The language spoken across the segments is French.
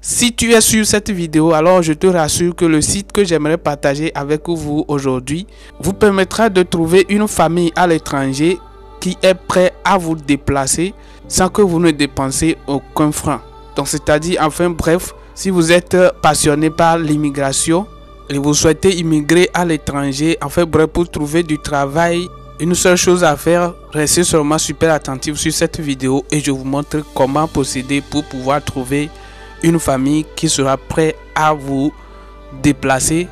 Si tu es sur cette vidéo, alors je te rassure que le site que j'aimerais partager avec vous aujourd'hui vous permettra de trouver une famille à l'étranger qui est prête à vous déplacer sans que vous ne dépensez aucun franc. Donc c'est-à-dire, enfin bref, si vous êtes passionné par l'immigration et vous souhaitez immigrer à l'étranger, enfin bref, pour trouver du travail, une seule chose à faire, restez seulement super attentif sur cette vidéo et je vous montre comment procéder pour pouvoir trouver une famille qui sera prête à vous déplacer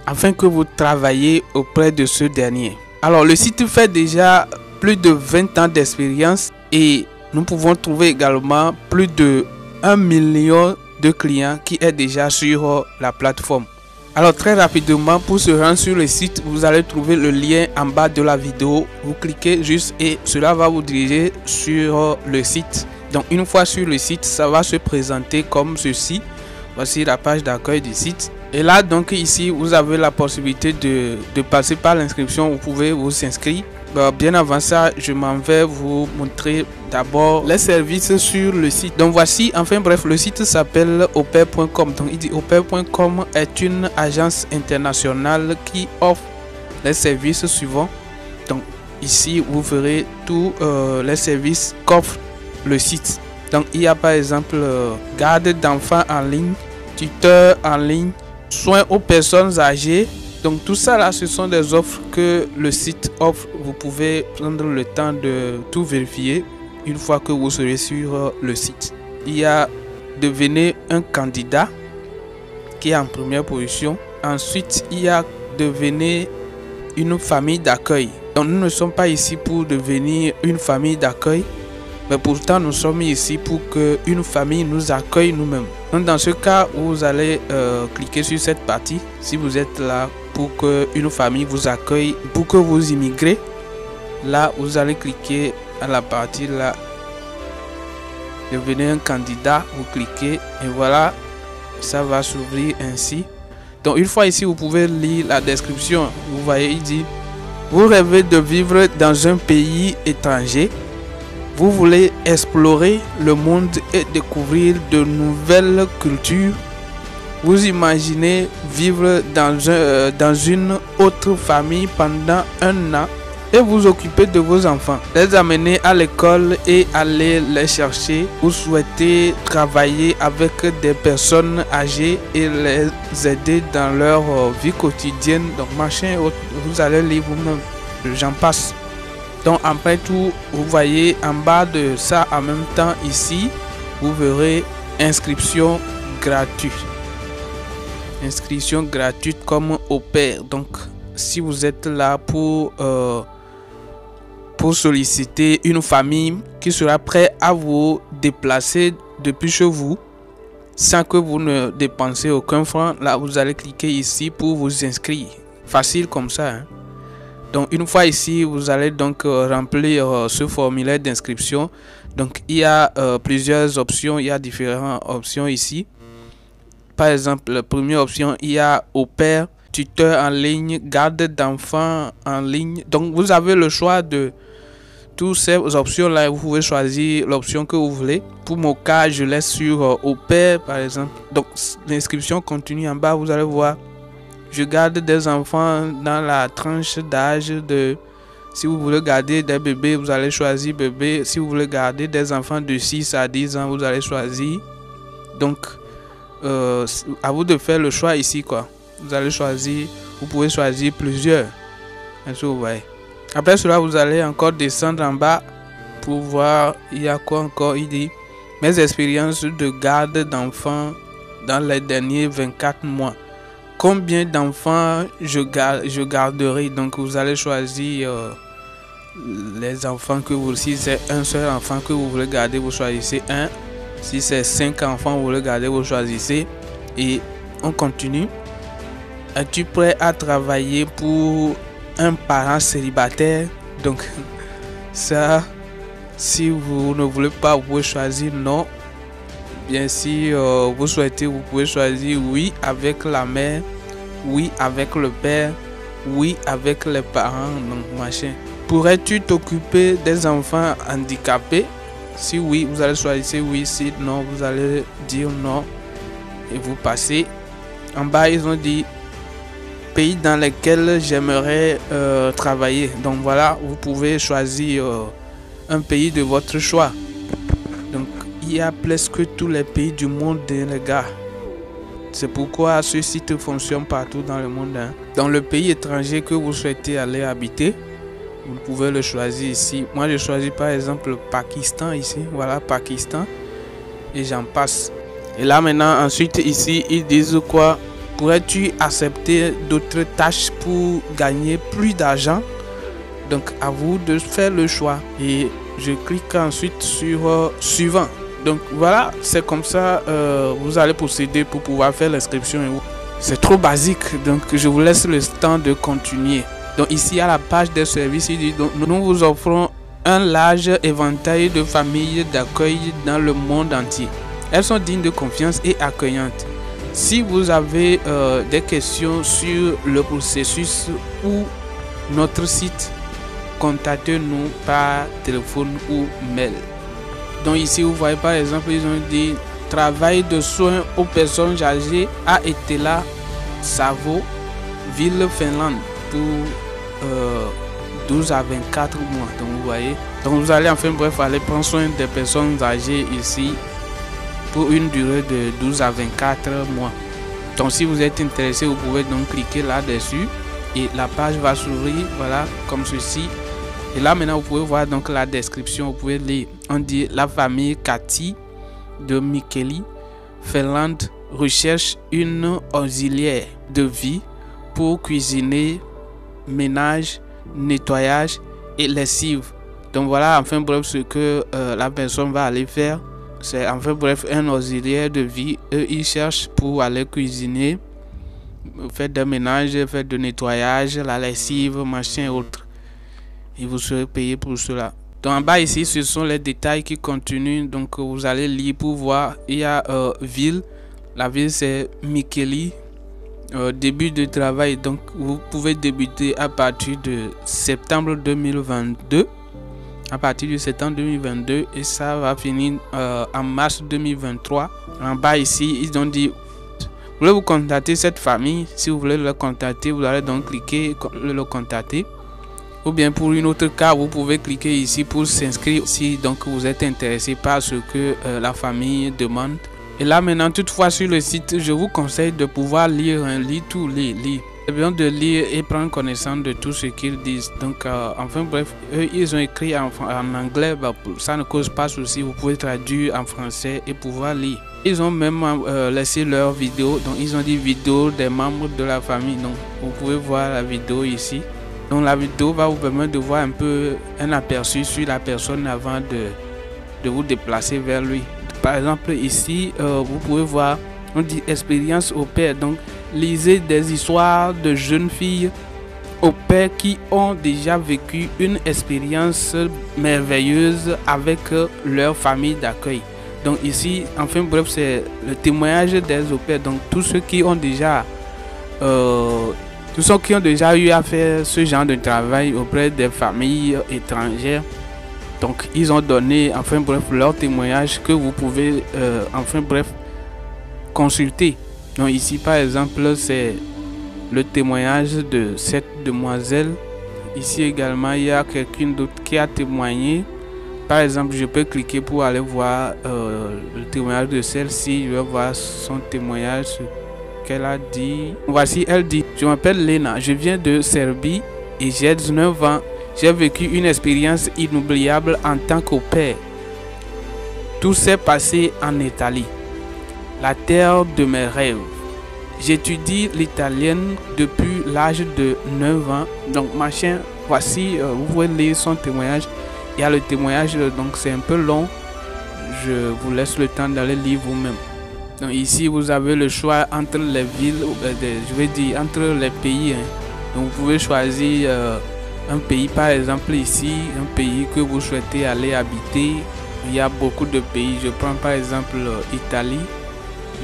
afin que vous travaillez auprès de ce dernier. Alors le site fait déjà plus de 20 ans d'expérience et nous pouvons trouver également plus de 1 million de clients qui est déjà sur la plateforme. Alors très rapidement, pour se rendre sur le site, vous allez trouver le lien en bas de la vidéo. Vous cliquez juste et cela va vous diriger sur le site. Donc une fois sur le site, ça va se présenter comme ceci. Voici la page d'accueil du site. Et là donc ici, vous avez la possibilité de passer par l'inscription. Vous pouvez vous inscrire. Bien avant ça, je m'en vais vous montrer d'abord les services sur le site. Donc voici, enfin bref, le site s'appelle Aupair.com. Donc il dit Aupair.com est une agence internationale qui offre les services suivants. Donc ici, vous verrez tous les services qu'offre le site. Donc il y a par exemple garde d'enfants en ligne, tuteur en ligne, soins aux personnes âgées. Donc tout ça là, ce sont des offres que le site offre. Vous pouvez prendre le temps de tout vérifier une fois que vous serez sur le site. Il y a devenez un candidat qui est en première position. Ensuite, il y a devenez une famille d'accueil. Donc nous ne sommes pas ici pour devenir une famille d'accueil, mais pourtant nous sommes ici pour que une famille nous accueille nous-mêmes. Donc dans ce cas, vous allez cliquer sur cette partie si vous êtes là pour que une famille vous accueille, pour que vous immigrez. Là vous allez cliquer à la partie là, devenez un candidat, vous cliquez et voilà, ça va s'ouvrir ainsi. Donc une fois ici, vous pouvez lire la description. Vous voyez, il dit vous rêvez de vivre dans un pays étranger. Vous voulez explorer le monde et découvrir de nouvelles cultures. Vous imaginez vivre dans une autre famille pendant un an et vous occuper de vos enfants, les amener à l'école et aller les chercher. Vous souhaitez travailler avec des personnes âgées et les aider dans leur vie quotidienne. Donc machin, vous allez lire vous-même, j'en passe. Donc après tout, vous voyez en bas de ça en même temps ici, vous verrez inscription gratuite. Inscription gratuite comme au pair. Donc si vous êtes là pour solliciter une famille qui sera prête à vous déplacer depuis chez vous sans que vous ne dépensez aucun franc, là vous allez cliquer ici pour vous inscrire. Facile comme ça, hein? Donc une fois ici, vous allez donc remplir ce formulaire d'inscription. Donc il y a plusieurs options, il y a différentes options ici. Par exemple, la première option, il y a au pair, tuteur en ligne, garde d'enfants en ligne. Donc vous avez le choix de toutes ces options là. Vous pouvez choisir l'option que vous voulez. Pour mon cas, je laisse sur au pair par exemple. Donc l'inscription continue en bas, vous allez voir. Je garde des enfants dans la tranche d'âge de... Si vous voulez garder des bébés, vous allez choisir bébé. Si vous voulez garder des enfants de 6 à 10 ans, vous allez choisir. Donc, à vous de faire le choix ici, quoi. Vous allez choisir, vous pouvez choisir plusieurs. Est-ce que vous voyez? Après cela, vous allez encore descendre en bas pour voir, il y a quoi encore. Il dit, mes expériences de garde d'enfants dans les derniers 24 mois. Combien d'enfants je garderai? Donc vous allez choisir les enfants que vous... Si c'est un seul enfant que vous voulez garder, vous choisissez un. Si c'est 5 enfants vous voulez garder, vous choisissez. Et on continue. Es-tu prêt à travailler pour un parent célibataire? Donc ça, si vous ne voulez pas, vous pouvez choisir non. Bien si vous souhaitez, vous pouvez choisir oui avec la mère, oui avec le père, oui avec les parents, donc machin. Pourrais-tu t'occuper des enfants handicapés? Si oui, vous allez choisir oui. Si non, vous allez dire non. et vous passez. En bas, ils ont dit pays dans lesquels j'aimerais travailler. Donc voilà, vous pouvez choisir un pays de votre choix. Donc il y a presque tous les pays du monde, les gars. C'est pourquoi ce site fonctionne partout dans le monde. Dans le pays étranger que vous souhaitez aller habiter, vous pouvez le choisir ici. Moi, je choisis par exemple le Pakistan ici. Voilà, Pakistan. Et j'en passe. Et là maintenant, ensuite ici, ils disent quoi? Pourrais-tu accepter d'autres tâches pour gagner plus d'argent? Donc à vous de faire le choix. Et je clique ensuite sur suivant. Donc voilà, c'est comme ça vous allez procéder pour pouvoir faire l'inscription. C'est trop basique, donc je vous laisse le temps de continuer. Donc ici à la page des services, il dit donc, nous vous offrons un large éventail de familles d'accueil dans le monde entier. Elles sont dignes de confiance et accueillantes. Si vous avez des questions sur le processus ou notre site, contactez-nous par téléphone ou mail. Donc ici vous voyez par exemple, ils ont dit travail de soins aux personnes âgées à Etelä, Savo, ville Finlande pour 12 à 24 mois. Donc vous voyez, donc vous allez enfin bref aller prendre soin des personnes âgées ici pour une durée de 12 à 24 mois. Donc si vous êtes intéressé, vous pouvez donc cliquer là-dessus et la page va s'ouvrir, voilà, comme ceci. Et là maintenant vous pouvez voir donc la description, vous pouvez lire. On dit la famille Kati de Mikkeli, Finlande, recherche une auxiliaire de vie pour cuisiner, ménage, nettoyage et lessive. Donc voilà enfin bref ce que la personne va aller faire. C'est enfin bref un auxiliaire de vie. Eux ils cherchent pour aller cuisiner, faire des ménages, faire du nettoyage, la lessive, machin et autres. Et vous serez payé pour cela. Donc en bas ici, ce sont les détails qui continuent. Donc vous allez lire pour voir. Il y a ville. La ville c'est Mikkeli. Début de travail. Donc vous pouvez débuter à partir de septembre 2022. À partir de septembre 2022. Et ça va finir en mars 2023. En bas ici, ils ont dit vous voulez vous contacter cette famille. Si vous voulez le contacter, vous allez donc cliquer le contacter. Ou bien pour une autre cas, vous pouvez cliquer ici pour s'inscrire si donc vous êtes intéressé par ce que la famille demande. Et là maintenant, toutefois sur le site, je vous conseille de pouvoir lire tous les livres. C'est bien de lire et prendre connaissance de tout ce qu'ils disent. Donc enfin bref, eux ils ont écrit en anglais, bah, ça ne cause pas souci. Vous pouvez traduire en français et pouvoir lire. Ils ont même laissé leur vidéo. Donc ils ont dit vidéo des membres de la famille. Donc vous pouvez voir la vidéo ici. Donc la vidéo va vous permettre de voir un peu un aperçu sur la personne avant de vous déplacer vers lui. Par exemple ici, vous pouvez voir, on dit expérience au pair. Donc lisez des histoires de jeunes filles au pair qui ont déjà vécu une expérience merveilleuse avec leur famille d'accueil. Donc ici, enfin bref, c'est le témoignage des au pair. Donc tous ceux qui ont déjà eu à faire ce genre de travail auprès des familles étrangères. Donc ils ont donné enfin bref leur témoignage que vous pouvez enfin bref consulter. Donc ici par exemple c'est le témoignage de cette demoiselle. Ici également il y a quelqu'un d'autre qui a témoigné. Par exemple je peux cliquer pour aller voir le témoignage de celle-ci. Je vais voir son témoignage, qu'elle a dit. Voici, elle dit: je m'appelle Lena, je viens de Serbie et j'ai 19 ans. J'ai vécu une expérience inoubliable en tant qu'au pair. Tout s'est passé en Italie, la terre de mes rêves. J'étudie l'italienne depuis l'âge de 9 ans. Donc machin, voici, vous pouvez lire son témoignage. Il y a le témoignage, donc c'est un peu long. Je vous laisse le temps d'aller lire vous-même. Donc ici vous avez le choix entre les villes, je vais dire entre les pays. Donc vous pouvez choisir un pays, par exemple ici, un pays que vous souhaitez aller habiter. Il y a beaucoup de pays. Je prends par exemple Italie.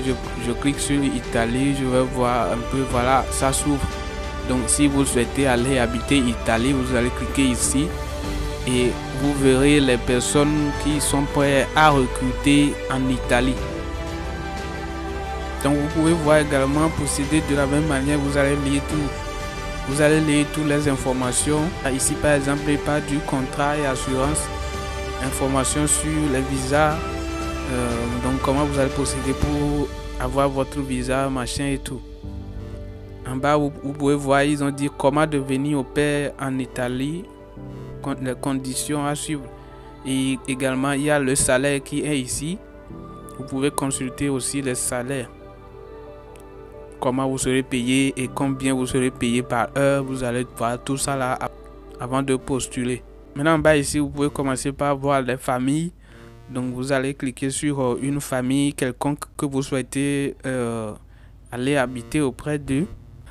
Je clique sur Italie, je vais voir un peu, voilà, ça s'ouvre. Donc si vous souhaitez aller habiter Italie, vous allez cliquer ici et vous verrez les personnes qui sont prêtes à recruter en Italie. Donc vous pouvez voir également procéder de la même manière. Vous allez lire toutes les informations. Ici par exemple, il parle du contrat et assurance, informations sur les visas, donc comment vous allez procéder pour avoir votre visa, machin et tout. En bas vous pouvez voir, ils ont dit comment devenir au pair en Italie, les conditions à suivre. Et également il y a le salaire qui est ici. Vous pouvez consulter aussi les salaires, comment vous serez payé et combien vous serez payé par heure. Vous allez voir tout ça là avant de postuler. Maintenant en bas ici, vous pouvez commencer par voir les familles. Donc vous allez cliquer sur une famille quelconque que vous souhaitez aller habiter auprès d'eux.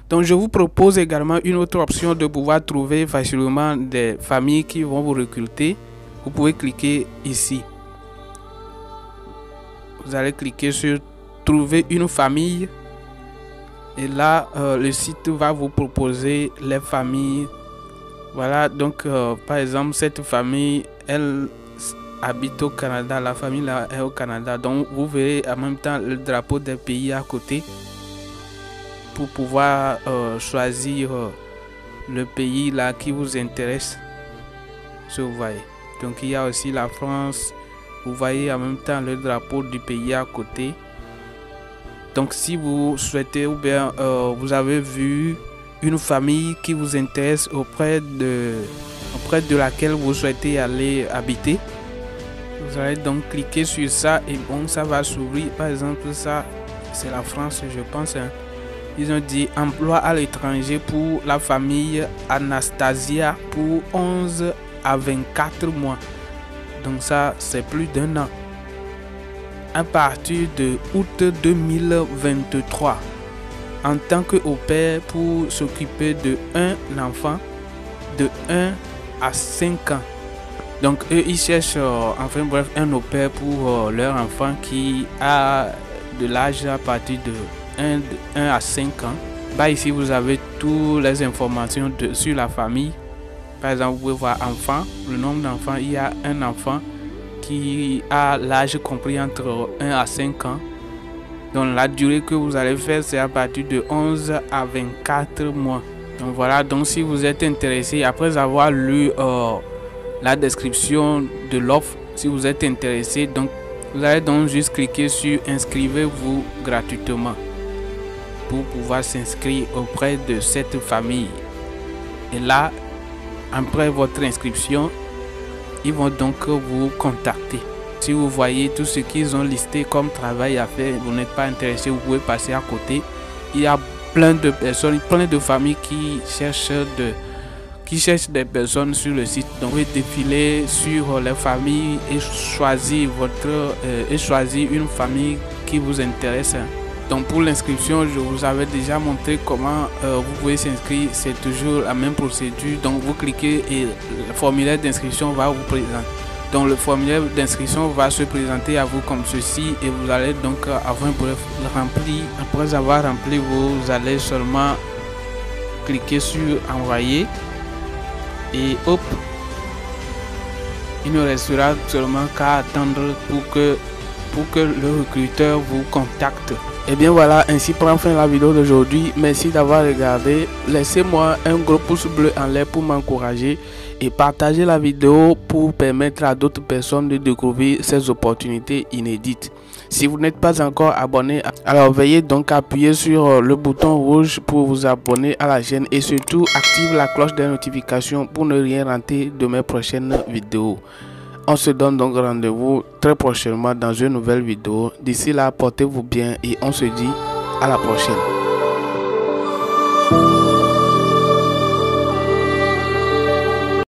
Donc je vous propose également une autre option de pouvoir trouver facilement des familles qui vont vous recruter. Vous pouvez cliquer ici. Vous allez cliquer sur trouver une famille. Et là, le site va vous proposer les familles. Voilà, donc par exemple, cette famille, elle habite au Canada. La famille là est au Canada. Donc vous verrez en même temps le drapeau des pays à côté pour pouvoir choisir le pays là qui vous intéresse. Vous voyez. Donc il y a aussi la France. Vous voyez en même temps le drapeau du pays à côté. Donc si vous souhaitez ou bien vous avez vu une famille qui vous intéresse auprès de laquelle vous souhaitez aller habiter, vous allez donc cliquer sur ça et bon, ça va s'ouvrir. Par exemple, ça c'est la France, je pense. Ils ont dit emploi à l'étranger pour la famille Anastasia pour 11 à 24 mois. Donc ça c'est plus d'1 an. À partir de août 2023, en tant que au pair pour s'occuper de un enfant de 1 à 5 ans. Donc eux ils cherchent enfin bref un au pair pour leur enfant qui a de l'âge à partir de 1 à 5 ans. Bah ici vous avez toutes les informations sur la famille. Par exemple, vous pouvez voir enfant, le nombre d'enfants. Il y a un enfant qui a l'âge compris entre 1 à 5 ans. Donc la durée que vous allez faire, c'est à partir de 11 à 24 mois. Donc voilà, donc si vous êtes intéressé, après avoir lu la description de l'offre, si vous êtes intéressé, donc vous allez donc juste cliquer sur inscrivez-vous gratuitement pour pouvoir s'inscrire auprès de cette famille. Et là, après votre inscription, ils vont donc vous contacter. Si vous voyez tout ce qu'ils ont listé comme travail à faire, vous n'êtes pas intéressé, vous pouvez passer à côté. Il y a plein de personnes, plein de familles qui cherchent des personnes sur le site. Donc vous pouvez défiler sur les familles et choisir une famille qui vous intéresse. Donc pour l'inscription, je vous avais déjà montré comment vous pouvez s'inscrire. C'est toujours la même procédure. Donc vous cliquez et le formulaire d'inscription va vous présenter. Donc le formulaire d'inscription va se présenter à vous comme ceci et vous allez donc avoir bref rempli. Après avoir rempli, vous allez seulement cliquer sur envoyer et hop, il ne restera seulement qu'à attendre pour que le recruteur vous contacte. Et bien voilà, ainsi prend fin la vidéo d'aujourd'hui. Merci d'avoir regardé. Laissez-moi un gros pouce bleu en l'air pour m'encourager et partagez la vidéo pour permettre à d'autres personnes de découvrir ces opportunités inédites. Si vous n'êtes pas encore abonné, alors veuillez donc appuyer sur le bouton rouge pour vous abonner à la chaîne et surtout active la cloche des notifications pour ne rien rater de mes prochaines vidéos. On se donne donc rendez-vous très prochainement dans une nouvelle vidéo. D'ici là, portez-vous bien et on se dit à la prochaine.